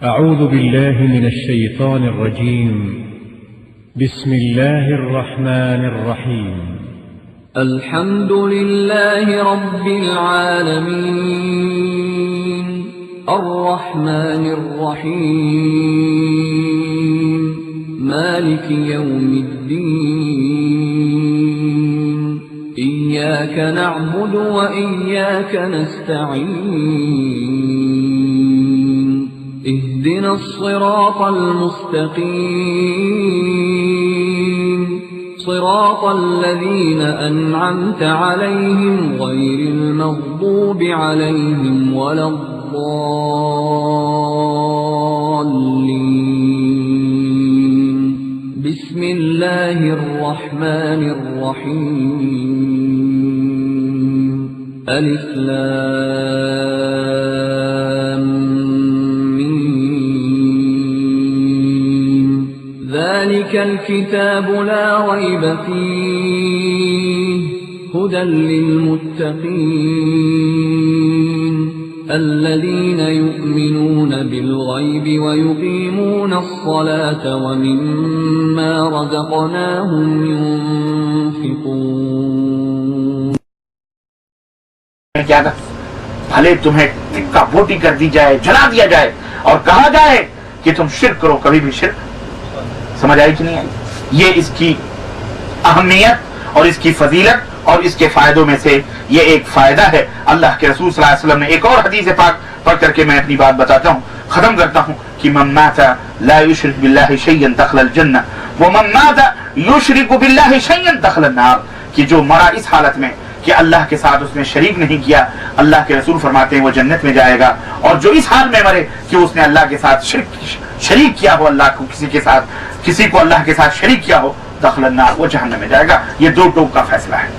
أعوذ بالله من الشيطان الرجيم. بسم الله الرحمن الرحيم. الحمد لله رب العالمين الرحمن الرحيم مالك يوم الدين إياك نعبد وإياك نستعين اهدنا الصراط المستقيم صراط الذين أنعمت عليهم غير المغضوب عليهم ولا الضالين بسم الله الرحمن الرحيم ألف لام ذلك الكتاب لا ريب فيه هدى للمتقين الذين يؤمنون بالغيب ويقيمون الصلاة ومما رزقناهم ينفقون. کیا بھلے تمہیں ٹکا بوٹی کر دی جائے، جلا دیا جائے اور کہا جائے کہ تم شرک کرو، کبھی بھی شرک. سمجھ آئی کہ نہیں آئی؟ یہ اس کی اہمیت اور اس کی فضیلت اور اس کے فائدوں میں سے یہ ایک فائدہ ہے. اللہ کے رسول صلی اللہ علیہ وسلم نے ایک اور حدیث پاک پڑھ کر کے میں اپنی بات بتاتا ہوں، ختم کرتا ہوں کہ من مات لا يشرك بالله شيئا دخل الجنہ ومن مات يشرك بالله شيئا دخل النار. کہ جو مرا اس حالت میں کہ اللہ کے ساتھ اس نے شریک نہیں کیا، اللہ کے رسول فرماتے ہیں وہ جنت میں جائے گا، اور جو اس حال میں مرے کہ اس نے اللہ کے ساتھ شریک کیا ہو، اللہ کو کسی کو اللہ کے ساتھ شریک کیا ہو، دخل النار، وہ جہنم میں جائے گا. یہ دو ٹوک کا فیصلہ ہے.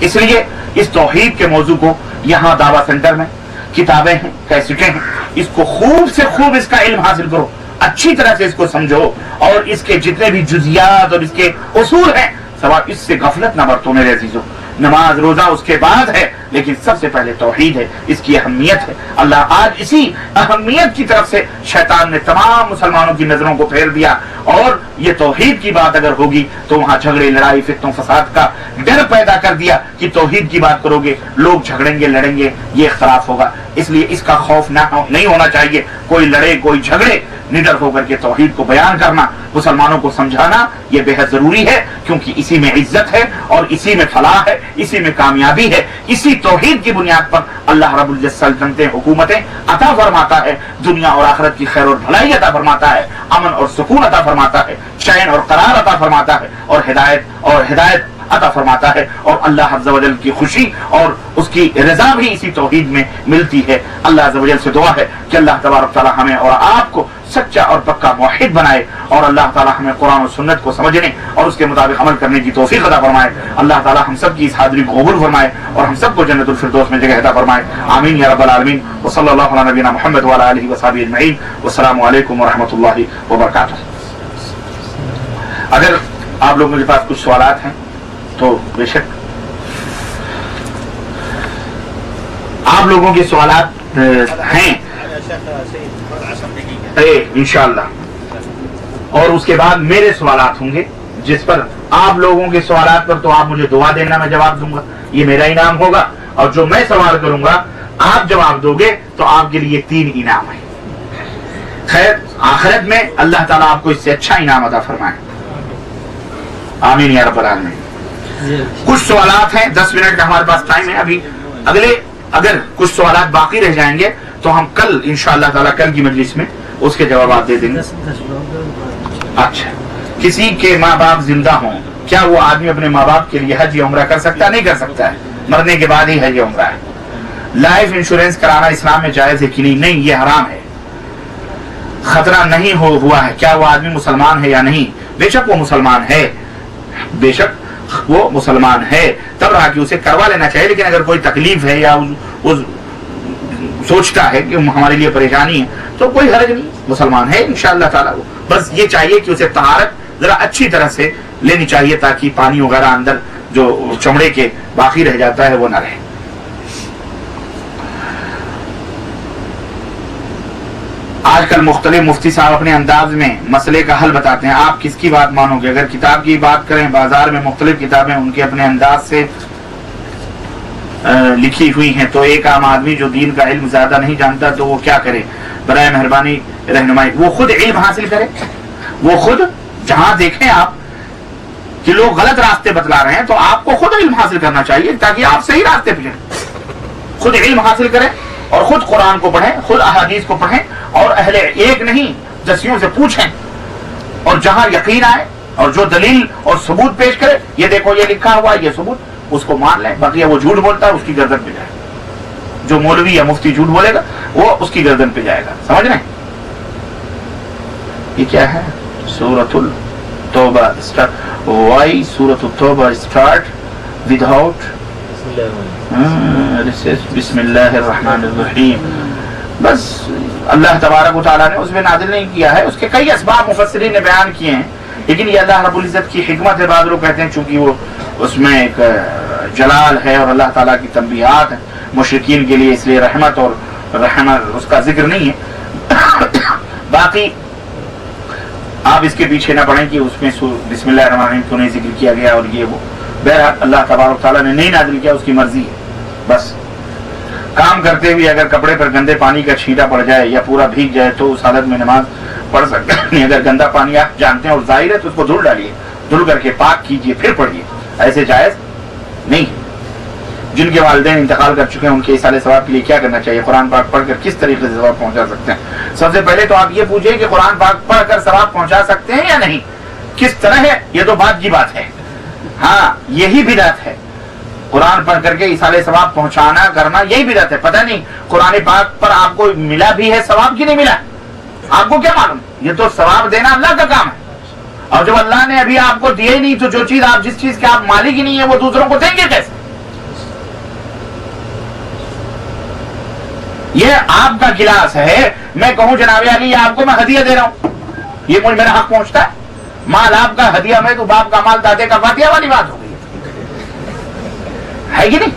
اس لیے اس توحید کے موضوع کو یہاں دعویٰ سینٹر میں کتابیں ہیں، کیسٹیں ہیں، اس کو خوب سے خوب اس کا علم حاصل کرو، اچھی طرح سے اس کو سمجھو، اور اس کے جتنے بھی جزیات اور اس کے اصول ہیں سوال اس سے غفلت نہ برتو میرے عزیزو. نماز روزہ اس کے بعد ہے، لیکن سب سے پہلے توحید ہے، اس کی اہمیت ہے. اللہ آج اسی اہمیت کی طرف سے شیطان نے تمام مسلمانوں کی نظروں کو پھیر دیا، اور یہ توحید کی بات اگر ہوگی تو وہاں جھگڑے، لڑائی، فتنوں، فساد کا ڈر پیدا کر دیا کہ توحید کی بات کرو گے لوگ جھگڑیں گے، لڑیں گے، یہ اختلاف ہوگا. اس لیے اس کا خوف نہیں ہونا چاہیے. کوئی لڑے، کوئی جھگڑے، نڈر ہو کر کے توحید کو بیان کرنا، مسلمانوں کو سمجھانا یہ بے حد ضروری ہے، کیونکہ اسی میں عزت ہے اور اسی میں فلاح ہے، اسی میں کامیابی ہے. اسی توحید کی بنیاد پر اللہ رب العزت سلطنتیں، حکومتیں عطا فرماتا ہے، دنیا اور آخرت کی خیر اور بھلائی عطا فرماتا ہے، امن اور سکون عطا فرماتا ہے، چین اور قرار عطا فرماتا ہے، اور ہدایت عطا فرماتا ہے، اور اللہ عز و جل کی خوشی اور اس کی رضا بھی اسی توحید میں ملتی ہے. اللہ عز و جل سے دعا ہے کہ اللہ تبارک تعالی ہمیں اور آپ کو سچا اور پکا موحد بنائے، اور اللہ تعالی ہمیں قرآن و سنت کو سمجھنے اور اس کے مطابق عمل کرنے کی توفیق عطا فرمائے. اللہ تعالی ہم سب کی اس حاضری کو قبول فرمائے اور ہم سب کو جنت الفردوس میں جگہ عطا فرمائے. آمین یا رب العالمین. وصلی اللہ علی نبینا محمد وعلی آلہ وصحبہ اجمعین. والسلام علیکم ورحمۃ اللہ وبرکاتہ. اگر آپ لوگوں کے پاس کچھ سوالات ہیں تو بے شک آپ لوگوں کے سوالات ہیں انشاءاللہ، اور اس کے بعد میرے سوالات ہوں گے جس پر آپ لوگوں کے سوالات پر تو آپ مجھے دعا دینا، میں جواب دوں گا، یہ میرا انعام ہوگا. اور جو میں سوال کروں گا آپ جواب دو گے تو آپ کے لیے 3 انعام ہیں. خیر آخرت میں اللہ تعالیٰ آپ کو اس سے اچھا انعام عطا فرمائے. آمین یا رب العالمین. کچھ سوالات ہیں، 10 منٹ کا ہمارے پاس ٹائم ہے ابھی. اگر کچھ سوالات باقی رہ جائیں گے تو ہم کل انشاءاللہ تعالیٰ کل کی مجلس میں اس کے جوابات دے دیں گے. اچھا، کسی کے ماں باپ زندہ ہوں، کیا وہ آدمی اپنے ماں باپ کے لیے حج یا عمرہ کر سکتا ہے؟ نہیں کر سکتا ہے، مرنے کے بعد ہی حج یا عمرہ ہے. لائف انشورنس کرانا اسلام میں جائز ہے کہ نہیں؟ نہیں، یہ حرام ہے. خطرہ نہیں ہوا ہے، کیا وہ آدمی مسلمان ہے یا نہیں؟ بے شک وہ مسلمان ہے، بے شک وہ مسلمان ہے. تب رہا کہ اسے کروا لینا چاہیے، لیکن اگر کوئی تکلیف ہے یا سوچتا ہے کہ ہمارے لیے پریشانی ہے تو کوئی حرج نہیں، مسلمان ہے انشاءاللہ تعالیٰ. وہ بس یہ چاہیے کہ اسے طہارت ذرا اچھی طرح سے لینی چاہیے تاکہ پانی وغیرہ اندر جو چمڑے کے باقی رہ جاتا ہے وہ نہ رہے. آج کل مختلف مفتی صاحب اپنے انداز میں مسئلے کا حل بتاتے ہیں. آپ کس کی بات مانو گے؟ اگر کتاب کی بات کریں، بازار میں مختلف کتابیں ان کے اپنے انداز سے لکھی ہوئی ہیں، تو ایک عام آدمی جو دین کا علم زیادہ نہیں جانتا تو وہ کیا کرے؟ برائے مہربانی رہنمائی. وہ خود علم حاصل کرے، وہ خود جہاں دیکھیں آپ کہ لوگ غلط راستے بتلا رہے ہیں تو آپ کو خود علم حاصل کرنا چاہیے تاکہ آپ صحیح راستے پہ جائیں. خود علم حاصل کریں اور خود قرآن کو پڑھیں، خود احادیث کو پڑھیں، اور اہل ایک نہیں دسیوں سے پوچھیں، اور جہاں یقین آئے اور جو دلیل اور ثبوت پیش کرے، یہ دیکھو یہ لکھا ہوا یہ ثبوت، اس کو مان لیں. باقی وہ جھوٹ بولتا ہے اس کی گردن پہ جائے. جو مولوی یا مفتی جھوٹ بولے گا وہ اس کی گردن پہ جائے گا. سمجھ رہے ہیں؟ یہ کیا ہے؟ سورۃ التوبہ. وائی سورۃ التوبہ اسٹارٹ وداؤٹ بسم اللہ الرحمن الرحیم. بس اللہ تبارک و تعالیٰ نے اس میں نازل نہیں کیا ہے. اس کے کئی اسباب مفسرین نے بیان کیے ہیں، لیکن یہ اللہ رب العزت کی حکمت ہے. بعض لوگ کہتے ہیں چونکہ وہ اس میں ایک جلال ہے اور اللہ تعالیٰ کی تنبیہات ہیں مشرکین کے لیے، اس لیے رحمت اور رحمت اس کا ذکر نہیں ہے. باقی آپ اس کے پیچھے نہ پڑیں کہ اس میں بسم اللہ الرحمن الرحیم کیوں نہیں ذکر کیا گیا اور یہ وہ. بہرحال اللہ تبارک تعالیٰ نے نہیں نازل کیا، اس کی مرضی ہے. بس کام کرتے ہوئے اگر کپڑے پر گندے پانی کا چھینٹا پڑ جائے یا پورا بھیگ جائے تو اس حالت میں نماز پڑھ سکتے ہیں. اگر گندا پانی آپ جانتے ہیں اور ظاہر ہے تو اس کو دھل ڈالیے، دھل کر کے پاک کیجئے پھر پڑھیے. ایسے جائز نہیں. جن کے والدین انتقال کر چکے ہیں ان کے اصالہ ثواب کے لیے کیا کرنا چاہیے؟ قرآن پاک پڑھ کر کس طریقے سے ثواب پہنچا سکتے ہیں؟ سب سے پہلے تو آپ یہ پوچھیں کہ قرآن پاک پڑھ کر ثواب پہنچا سکتے ہیں یا نہیں، کس طرح ہے. یہ تو بات کی بات ہے. ہاں یہی بدعت ہے، قرآن پڑھ کر کے اصالہ ثواب پہنچانا کرنا یہی بدعت ہے. پتہ نہیں قرآن پاک پر آپ کو ملا بھی ہے ثواب کی نہیں ملا، آپ کو کیا معلوم؟ یہ تو ثواب دینا اللہ کا کام ہے. اور جب اللہ نے ابھی آپ کو دیے نہیں تو جو چیز آپ جس چیز کے آپ مالک ہی نہیں ہے وہ دوسروں کو دیں گے کیسے؟ یہ آپ کا گلاس ہے، میں کہوں جناب علی آپ کو میں ہدیہ دے رہا ہوں، یہ مجھے میرا حق پہنچتا ہے؟ مال آپ کا ہدیہ میں تو باپ کا مال دادے کا فاتحہ والی بات ہو گئی ہے کہ نہیں؟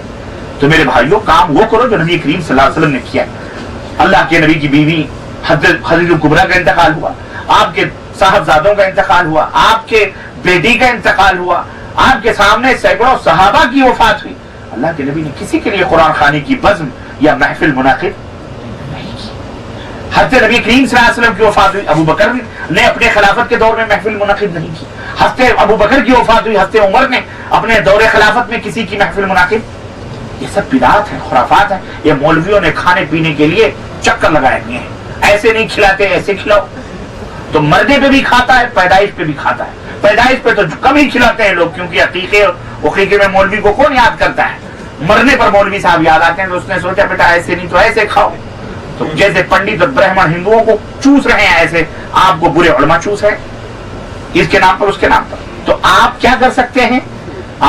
تو میرے بھائیوں کام وہ کرو جو نبی کریم صلی اللہ علیہ وسلم نے کیا. اللہ کے نبی کی بیوی حضرت خدیجہ کبریٰ کا انتقال ہوا، آپ کے صاحبزادوں کا انتقال ہوا، آپ کے بیٹی کا انتقال ہوا، آپ کے سامنے سینکڑوں صحابہ کی وفات ہوئی. اللہ کے نبی نے کسی کے لیے قرآن خوانی کی بزم یا محفل منعقد نہیں کی. حضرت نبی کریم صلی اللہ علیہ وسلم کی وفات ہوئی، ابو بکر نے اپنے خلافت کے دور میں محفل منعقد نہیں کی. حضرت ابو بکر کی وفات ہوئی، حضرت عمر نے اپنے دور خلافت میں کسی کی محفل منعقد. یہ سب بدعات ہیں، خرافات ہیں. یہ مولویوں نے کھانے پینے کے لیے چکر لگائے ہوئے ہیں. ایسے نہیں کھلاتے، ایسے کھلاؤ. تو مرنے پہ بھی کھاتا ہے، پیدائش پہ بھی کھاتا ہے. پیدائش پہ تو کم ہی کھلاتے ہیں لوگ، کیونکہ عقیقے میں مولوی کو کون یاد کرتا ہے؟ مرنے پر مولوی صاحب یاد آتے ہیں. تو اس نے سوچا بیٹا ایسے نہیں تو ایسے کھاؤ. تو جیسے پنڈت اور برہمن ہندوؤں کو چوس رہے ہیں ایسے آپ کو برے علماء چوس رہے اس کے نام پر اس کے نام پر. تو آپ کیا کر سکتے ہیں؟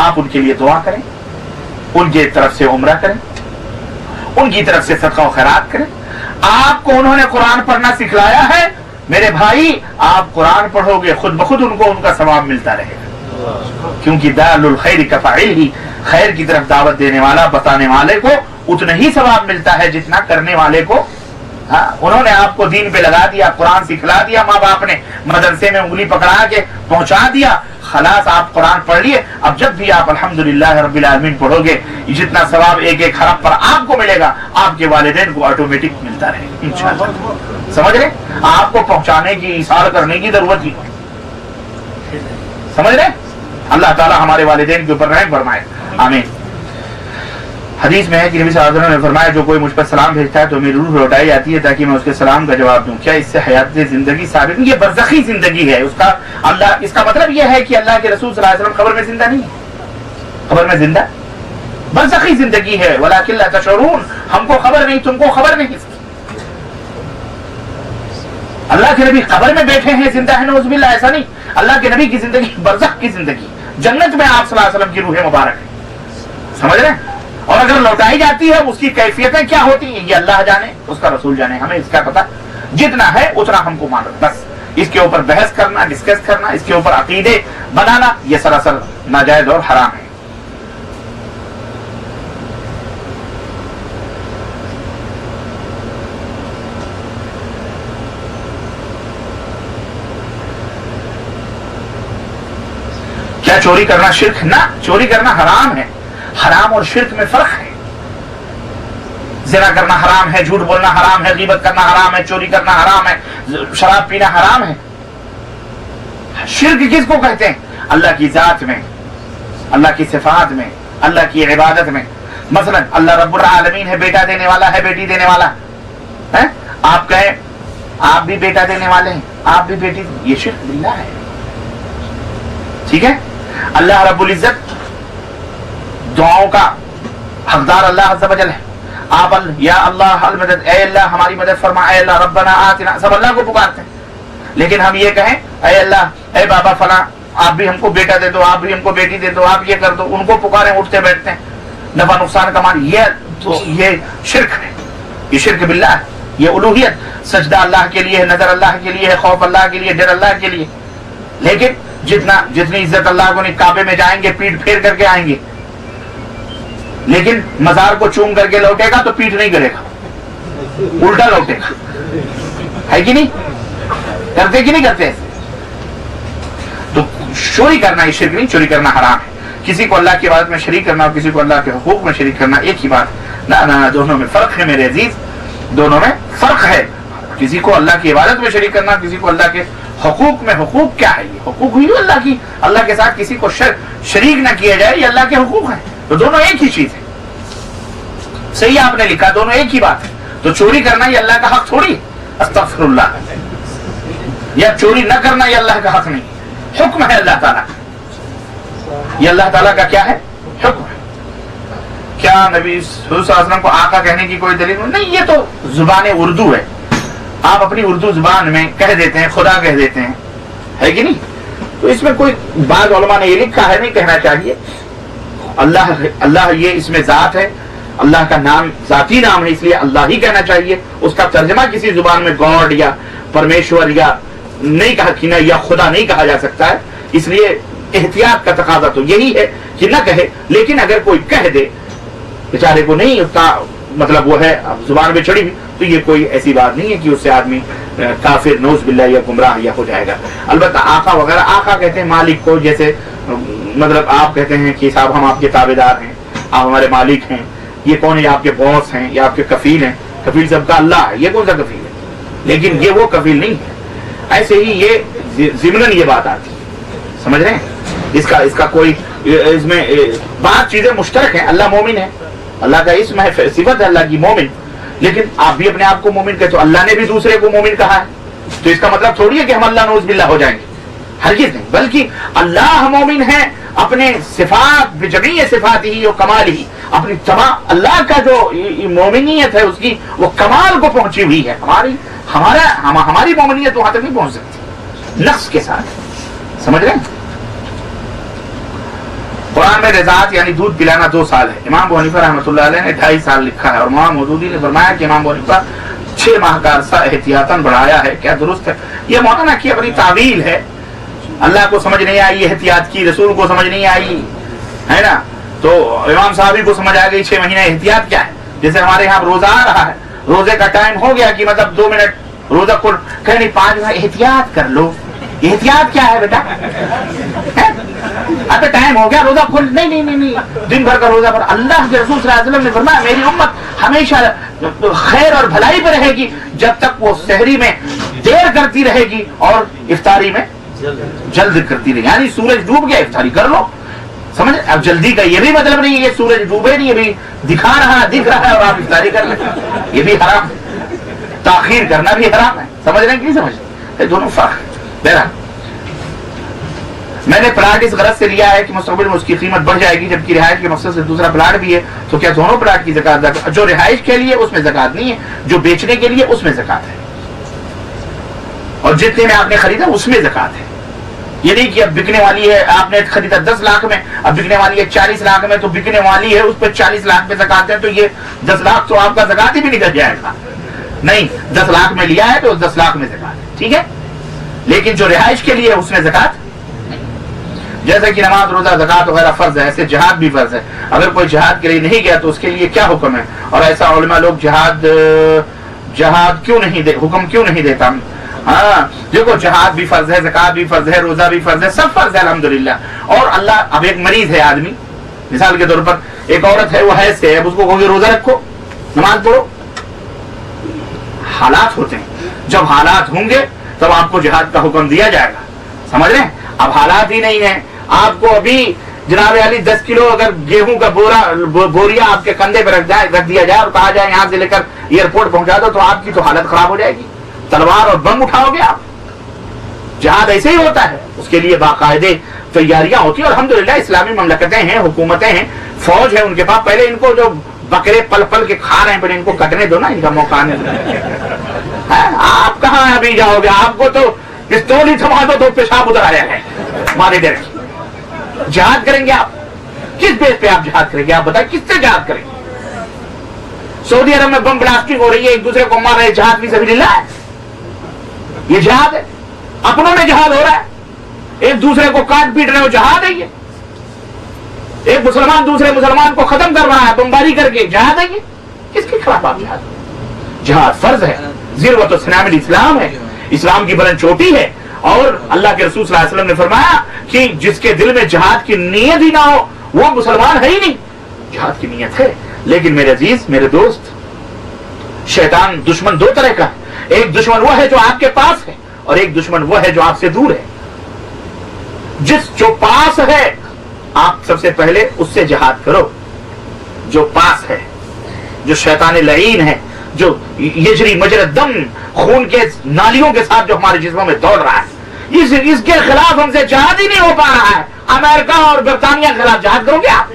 آپ ان کے لیے دعا کریں، ان کی طرف سے عمرہ کریں، ان کی طرف سے صدقہ و خیرات کریں. آپ کو انہوں نے قرآن پڑھنا سکھلایا ہے، میرے بھائی آپ قرآن پڑھو گے خود بخود ان کو ان کا ثواب ملتا رہے گا. کیونکہ دال الخیر کفاعل ہی، خیر کی طرف دعوت دینے والا بتانے والے کو اتنا ہی ثواب ملتا ہے جتنا کرنے والے کو. انہوں نے آپ کو دین پہ لگا دیا، قرآن سکھلا دیا، ماں باپ نے مدرسے میں انگلی پکڑا کے پہنچا دیا، خلاص آپ قرآن پڑھ لیے. اب جب بھی آپ الحمدللہ رب العالمین پڑھو گے جتنا ثواب ایک ایک حرف پر آپ کو ملے گا آپ کے والدین کو آٹومیٹک ملتا رہے گا انشاءاللہ. سمجھ رہے؟ آپ کو پہنچانے کی ایثار کرنے کی ضرورت ہی. سمجھ رہے؟ اللہ تعالی ہمارے والدین کے اوپر رحم فرمائے، آمین. حدیث میں ہے کہ نبی صلی اللہ علیہ وسلم نے فرمایا جو کوئی مجھ پر سلام بھیجتا ہے تو میری روح لوٹائی جاتی ہے تاکہ میں اس کے سلام کا جواب دوں. کیا اس سے حیات زندگی ثابت نہیں؟ یہ برزخی زندگی ہے اس کا. اللہ اس کا مطلب یہ ہے کہ اللہ کے رسول صلی اللہ علیہ وسلم قبر میں زندہ نہیں ہے، قبر میں زندہ برزخی زندگی ہے. ولکن لا تشعرون، ہم کو خبر نہیں، تم کو خبر نہیں. اللہ کے نبی قبر میں بیٹھے ہیں زندہ ہے، نعوذ باللہ، ایسا نہیں. اللہ کے نبی کی زندگی برزخ کی زندگی، جنت میں آپ صلی اللہ علیہ وسلم کی روح مبارک ہے. سمجھ رہے ہیں؟ اور اگر لوٹائی جاتی ہے اس کی کیفیتیں کیا ہوتی ہیں یہ اللہ جانے، اس کا رسول جانے، ہمیں اس کا پتہ. جتنا ہے اتنا ہم کو معلوم. بس اس کے اوپر بحث کرنا، ڈسکس کرنا، اس کے اوپر عقیدے بنانا یہ سراسر ناجائز اور حرام ہے. کیا چوری کرنا شرک؟ نہ، چوری کرنا حرام ہے. حرام اور شرک میں فرق ہے. زنا کرنا حرام ہے، جھوٹ بولنا حرام ہے، غیبت کرنا حرام ہے، چوری کرنا حرام ہے، شراب پینا حرام ہے. شرک کس کو کہتے ہیں؟ اللہ کی ذات میں، اللہ کی صفات میں، اللہ کی عبادت میں. مثلا اللہ رب العالمین ہے، بیٹا دینے والا ہے، بیٹی دینے والا ہے. آپ کہیں آپ بھی بیٹا دینے والے ہیں، آپ بھی بیٹی، یہ شرک باللہ ہے. ٹھیک ہے. اللہ رب العزت دعاؤں کا حقدار اللہ عز و جل ہے. آپ یا اللہ المدد، اے اللہ ہماری مدد فرما، اے اللہ ربنا آتنا، سب اللہ کو پکارتے ہیں. لیکن ہم یہ کہیں اے اللہ، اے بابا فلاں آپ بھی ہم کو بیٹا دے دو، آپ بھی ہم کو بیٹی دے دو، آپ یہ کر دو، ان کو پکاریں، اٹھتے بیٹھتے ہیں، نفع نقصان کمان. یہ شرک ہے، یہ شرک باللہ ہے. یہ الوہیت، سجدہ اللہ کے لیے ہے، نظر اللہ کے لیے ہے، خوف اللہ کے لیے، ڈر اللہ کے لیے. لیکن جتنی عزت اللہ کو نہیں، کعبے میں جائیں گے پیٹ پھیر کر کے آئیں گے، لیکن مزار کو چوم کر کے لوٹے گا تو پیٹ نہیں کرے گا، الٹا لوٹے گا. ہے کہ نہیں؟ کرتے کہ نہیں کرتے ایسے؟ تو چوری کرنا یہ شرک نہیں، چوری کرنا حرام ہے. کسی کو اللہ کی عبادت میں شریک کرنا اور کسی کو اللہ کے حقوق میں شریک کرنا ایک ہی بات. نہ، دونوں میں فرق ہے میرے عزیز، دونوں میں فرق ہے. کسی کو اللہ کی عبادت میں شریک کرنا، کسی کو اللہ کے حقوق میں. حقوق کیا ہے؟ یہ حقوق ہوئی اللہ کی. اللہ کے ساتھ کسی کو شریک نہ کیا جائے، یہ اللہ کے حقوق ہیں. تو دونوں ایک ہی چیز ہے. صحیح آپ نے لکھا، دونوں ایک ہی بات ہے. تو چوری کرنا یہ اللہ کا حق تھوڑی، استغفر اللہ. یا چوری نہ کرنا یہ اللہ کا حق نہیں، حکم ہے اللہ تعالیٰ. یہ اللہ تعالیٰ کا کیا ہے؟ حکم ہے. کیا نبی صلی اللہ علیہ وسلم کو آقا کہنے کی کوئی دلیل نہیں؟ یہ تو زبان اردو ہے، آپ اپنی اردو زبان میں کہہ دیتے ہیں، خدا کہہ دیتے ہیں، ہے کہ نہیں؟ تو اس میں کوئی، بعض علماء نے یہ لکھا ہے نہیں کہنا چاہیے. اللہ یہ اس میں ذات ہے، اللہ کا نام ذاتی نام ہے، اس لیے اللہ ہی کہنا چاہیے. اس کا ترجمہ کسی زبان میں گاڈ یا پرمیشور یا نہیں کہا کہ نہ، یا خدا نہیں کہا جا سکتا ہے. اس لیے احتیاط کا تقاضا تو یہی ہے کہ نہ کہے. لیکن اگر کوئی کہہ دے، بیچارے کو نہیں اس کا مطلب وہ ہے زبان میں چڑھی ہوئی، تو یہ کوئی ایسی بات نہیں ہے کہ اس سے آدمی کافر نعوذ باللہ یا گمراہ یا ہو جائے گا. البتہ آقا وغیرہ، آقا کہتے ہیں مالک کو. جیسے مطلب آپ کہتے ہیں کہ صاحب ہم آپ کے تابع دار ہیں، آپ ہمارے مالک ہیں. یہ کون ہے؟ آپ کے باس ہیں یا آپ کے کفیل ہیں. کفیل سب کا اللہ ہے، یہ کون سا کفیل ہے؟ لیکن یہ وہ کفیل نہیں ہے. ایسے ہی یہ ضمناً یہ بات آتی ہے، سمجھ رہے ہیں؟ اس کا کوئی، اس میں بعض چیزیں مشترک ہیں. اللہ مومن ہے، اللہ کا اسم ہے، صفت ہے اللہ کی مومن. لیکن آپ بھی اپنے آپ کو مومن کہتے ہو، اللہ نے بھی دوسرے کو مومن کہا ہے. تو اس کا مطلب تھوڑی ہے کہ ہم اللہ نعوذ باللہ ہو جائیں گے، ہرگز نہیں. بلکہ اللہ مومن ہے اپنے صفات بجمیع صفات ہی و کمال ہی، اپنی تمام اللہ کا جو مومنیت ہے اس کی وہ کمال کو پہنچی ہوئی ہے. ہماری مومنیت وہاں تک نہیں پہنچ سکتی، نقص کے ساتھ. سمجھ رہے ہیں؟ قرآن میں رضاعت یعنی دودھ پلانا 2 سال ہے. امام ابو حنیفہ رحمۃ اللہ علیہ نے 2.5 سال لکھا ہے، اور امام مودودی نے فرمایا کہ امام ابو حنیفہ 6 ماہ کا عرصہ احتیاطاً بڑھایا ہے. کیا درست ہے؟ یہ مولانا کی اپنی تعویل ہے. اللہ کو سمجھ نہیں آئی احتیاط کی، رسول کو سمجھ نہیں آئی، ہے نا؟ تو امام صاحب کو سمجھ آ گئی 6 مہینے احتیاط کیا ہے. جیسے ہمارے یہاں روزہ آ رہا ہے، روزے کا ٹائم ہو گیا کہ مطلب 2 منٹ روزہ کھول، کہ نہیں 5 منٹ احتیاط کر لو. احتیاط کیا ہے بیٹا؟ اب ٹائم ہو گیا روزہ کھول، نہیں، دن بھر کا روزہ پر. اللہ کے رسول صلی اللہ علیہ وسلم نے فرمایا میری امت ہمیشہ خیر اور بھلائی پہ رہے گی جب تک وہ سحری میں دیر کرتی رہے گی اور افطاری میں جلد کرتی رہے. یعنی سورج ڈوب گیا افطاری کر لو. سمجھ؟ اب جلدی کا یہ بھی مطلب نہیں ہے سورج ڈوبے نہیں، ابھی دکھ رہا ہے اور آپ افطاری کر لیں، یہ بھی حرام ہے. تاخیر کرنا بھی حرام ہے. سمجھ رہے ہیں کہ نہیں سمجھ رہے؟ دونوں فرق ہے. بہرحال میں نے پلاٹ اس غرض سے لیا ہے کہ مستقبل میں اس کی قیمت بڑھ جائے گی، جبکہ رہائش کے مقصد سے دوسرا پلاٹ بھی ہے. تو کیا دونوں پلاٹ کی زکات؟ جو رہائش کے لیے اس میں زکات نہیں ہے، جو بیچنے کے لیے اس میں زکات ہے. اور جتنے میں آپ نے خریدا اس میں زکات ہے. یہ نہیں کہ اب بکنے والی ہے، آپ نے خریدا 10 لاکھ میں، اب بکنے والی ہے 40 لاکھ میں، تو بکنے والی ہے اس پہ 40 لاکھ میں زکات ہے، تو یہ 10 لاکھ تو آپ کا زکات ہی بھی نکل جائے گا. نہیں، 10 لاکھ میں لیا ہے تو 10 لاکھ میں زکات ہے. ٹھیک ہے؟ لیکن جو رہائش کے لیے ہے اس میں زکات، جیسے کہ نماز روزہ زکات وغیرہ فرض ہے، ایسے جہاد بھی فرض ہے. اگر کوئی جہاد کے لیے نہیں گیا تو اس کے لیے کیا حکم ہے؟ اور ایسا علماء لوگ جہاد کیوں نہیں حکم کیوں نہیں دیتا؟ ہاں دیکھو جہاد بھی فرض ہے، زکات بھی فرض ہے، روزہ بھی فرض ہے، سب فرض ہے الحمدللہ. اور اللہ اب ایک مریض ہے آدمی مثال کے طور پر، ایک عورت ہے وہ حیض سے ہے، اب اس کو کہو روزہ رکھو نماز پڑھو. حالات ہوتے ہیں، جب حالات ہوں گے تب آپ کو جہاد کا حکم دیا جائے گا. سمجھ رہے ہیں؟ اب حالات ہی نہیں ہیں. آپ کو ابھی جناب علی 10 کلو اگر گیہوں کا بوریا آپ کے کندھے پہ رکھ دیا جائے اور کہا جائے یہاں سے لے کر ایئرپورٹ پہنچا دو تو آپ کی تو حالت خراب ہو جائے گی. تلوار اور بم اٹھاؤ گے آپ. جہاد ایسے ہی ہوتا ہے، اس کے لیے باقاعدے تیاریاں ہوتی ہیں. اور الحمدللہ اسلامی مملکتیں ہیں، حکومتیں ہیں، فوج ہے ان کے پاس. پہلے ان کو جو بکرے پل پل کے کھا رہے ہیں پہلے ان کو کٹنے دو نا، ان کا موقع آنے دو. آپ کہاں ابھی جاؤ گے؟ آپ کو تو پستول ہی تھما دو تو پیشاب ادھر آیا ہے مارے ڈر. جہاد کریں گے آپ کس بیس پہ؟ آپ جہاد کریں گے آپ بتائیں کس سے جہاد کریں گے؟ سعودی عرب میں بم بلاسٹنگ ہو رہی ہے، ایک دوسرے کو مار رہے ہیں، جہاد فی سبیل اللہ ہے؟ یہ جہاد ہے؟ اپنوں میں جہاد ہو رہا ہے، ایک دوسرے کو کاٹ پیٹ رہے ہو، جہاد ہے یہ؟ ایک مسلمان دوسرے مسلمان کو ختم کر رہا ہے بمباری کر کے، جہاد ہے یہ؟ کس کے خلاف آپ جہاد؟ جہاد فرض ہے، ذروۃ السنام الاسلام ہے، اسلام کی بلند چوٹی ہے. اور اللہ کے رسول صلی اللہ علیہ وسلم نے فرمایا کہ جس کے دل میں جہاد کی نیت ہی نہ ہو وہ مسلمان ہے ہی نہیں. جہاد کی نیت ہے. لیکن میرے عزیز، میرے دوست، شیطان دشمن دو طرح کا ہے. ایک دشمن وہ ہے جو آپ کے پاس ہے اور ایک دشمن وہ ہے جو آپ سے دور ہے. جو پاس ہے آپ سب سے پہلے اس سے جہاد کرو. جو پاس ہے، جو شیطان لعین ہے، جو یجری مجرى الدم، خون کے نالیوں کے ساتھ جو ہمارے جسموں میں دوڑ رہا ہے، اس کے خلاف ہم سے جہاد ہی نہیں ہو پا رہا ہے. امریکہ اور برطانیہ کے خلاف جہاد کرو گے آپ؟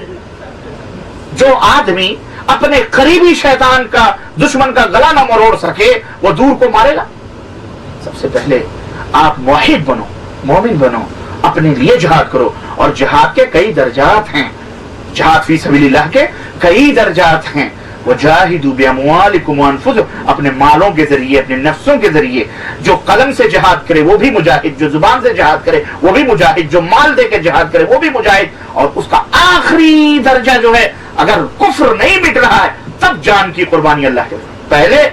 جو آدمی اپنے قریبی شیطان کا دشمن کا گلا نہ مروڑ سکے وہ دور کو مارے گا. سب سے پہلے آپ موحد بنو، مومن بنو، اپنے لیے جہاد کرو. اور جہاد کے کئی درجات ہیں، جہاد فی سبیل اللہ کے کئی درجات ہیں. وجاہدوا باموالکم وانفسکم، اپنے مالوں کے ذریعے، اپنے نفسوں کے ذریعے. جو قلم سے جہاد کرے وہ بھی مجاہد، جو زبان سے جہاد کرے وہ بھی مجاہد، جو مال دے کے جہاد کرے وہ بھی مجاہد. اور اس کا آخری درجہ جو ہے، اگر کفر نہیں مٹ رہا ہے تب جان کی قربانی اللہ کے. پہلے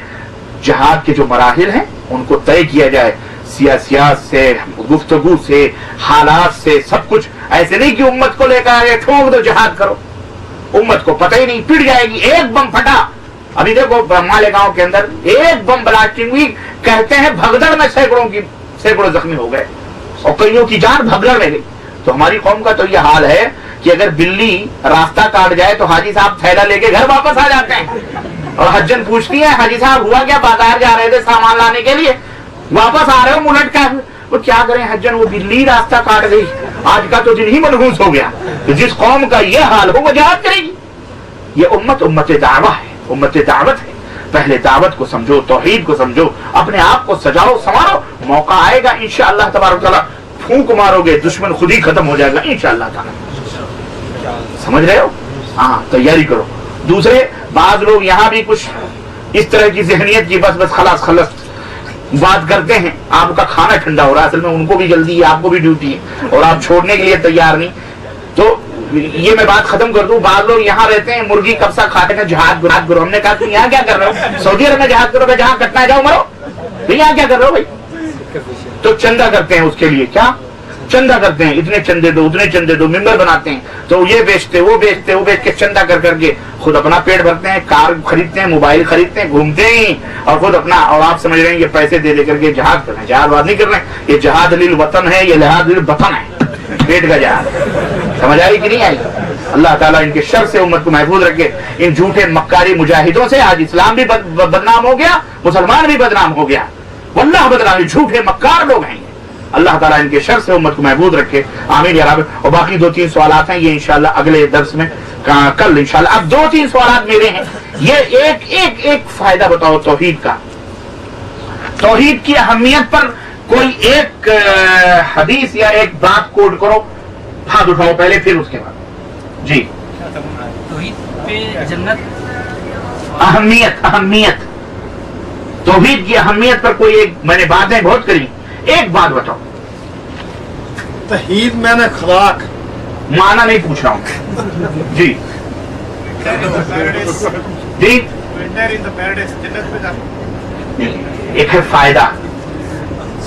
جہاد کے جو مراحل ہیں ان کو طے کیا جائے، سیاست سے، گفتگو سے، حالات سے، سب کچھ. ایسے نہیں کہ امت کو لے کر آئے ٹھوک دو جہاد کرو، امت کو پتہ ہی نہیں، پٹ جائے گی. ایک بم پھٹا، ابھی دیکھو مالیگاؤں کے اندر ایک بم بلاسٹنگ ہوئی، کہتے ہیں بھگدڑ میں سینکڑوں زخمی ہو گئے اور کئیوں کی جان بھگدڑ میں گئی. تو ہماری قوم کا تو یہ حال ہے کہ اگر بلی راستہ کاٹ جائے تو حاجی صاحب تھیلا لے کے گھر واپس آ جاتے ہیں. اور حجن پوچھتی ہے حاجی صاحب ہوا کیا؟ بازار جا رہے تھے سامان لانے کے لیے، واپس آ رہے ہو ملٹ کا. وہ کیا کریں حجن، وہ بلی راستہ کاٹ گئی. آج کا تو دن ہی منحوس ہو گیا. تو جس قوم کا یہ حال ہو وہ جہاد کرے گی. یہ امت دعوت ہے، امت دعوت ہے. پہلے دعوت کو سمجھو، توحید کو سمجھو، اپنے آپ کو سجاؤ سنوارو. موقع آئے گا انشاءاللہ تبارک تعالیٰ، پھونک مارو گے دشمن خود ہی ختم ہو جائے گا انشاءاللہ تعالیٰ. سمجھ رہے ہو؟ ہاں، تیاری کرو. دوسرے بعض لوگ یہاں بھی کچھ اس طرح کی ذہنیت کی بس خلاص بات کرتے ہیں. آپ کا کھانا ٹھنڈا ہو رہا ہے، اصل میں ان کو بھی جلدی ہے، آپ کو بھی ڈیوٹی ہے اور آپ چھوڑنے کے لیے تیار نہیں. تو یہ میں بات ختم کر دوں. بعض لوگ یہاں رہتے ہیں مرغی کبسہ کھاتے ہیں، جہاد کرو. ہم نے کہا تم یہاں کیا کر رہے ہو؟ سعودی عرب میں جہاد کرو گے، جہاں کٹنا ہے جاؤ مرو. یہاں کیا کر رہے ہو بھائی؟ تو چندہ کرتے ہیں اس کے لیے. کیا چندہ کرتے ہیں؟ اتنے چندے دو، اتنے چندے دو، ممبر بناتے ہیں. تو یہ بیچتے وہ بیچ کے چندہ کر کے خود اپنا پیٹ بھرتے ہیں، کار خریدتے ہیں، موبائل خریدتے ہیں، گھومتے ہیں اور خود اپنا. اور آپ سمجھ رہے ہیں یہ پیسے دے کر کے جہاد کر رہے ہیں. جہاد بات نہیں کر رہے ہیں، یہ جہاد للوطن ہے، یہ لحاظ للوطن ہے، پیٹ کا جہاد. سمجھ آئی کہ نہیں آئی؟ اللہ تعالیٰ ان کے شر سے امت کو محفوظ رکھے. ان جھوٹے مکاری مجاہدوں سے آج اسلام بھی بدنام ہو گیا، مسلمان بھی بدنام ہو گیا. واللہ بدنام، جھوٹے مکار لوگ ہیں. اللہ تعالیٰ ان کے شر سے امت کو محفوظ رکھے. آمین یا رب. اور باقی 2-3 سوالات ہیں، یہ انشاءاللہ اگلے درس میں کل انشاءاللہ. اب 2-3 سوالات میرے ہیں. یہ ایک فائدہ بتاؤ توحید کا، توحید کی اہمیت پر کوئی ایک حدیث یا ایک بات کوٹ کرو. ہاتھ اٹھاؤ پہلے پھر اس کے بعد. جی، توحید پہ جنت، اہمیت توحید کی اہمیت پر کوئی ایک، میں نے باتیں بہت کری، ایک بات بتاؤ. توحید میں نے خلاق معنی نہیں پوچھ رہا ہوں. جی جی، ایک ہے فائدہ.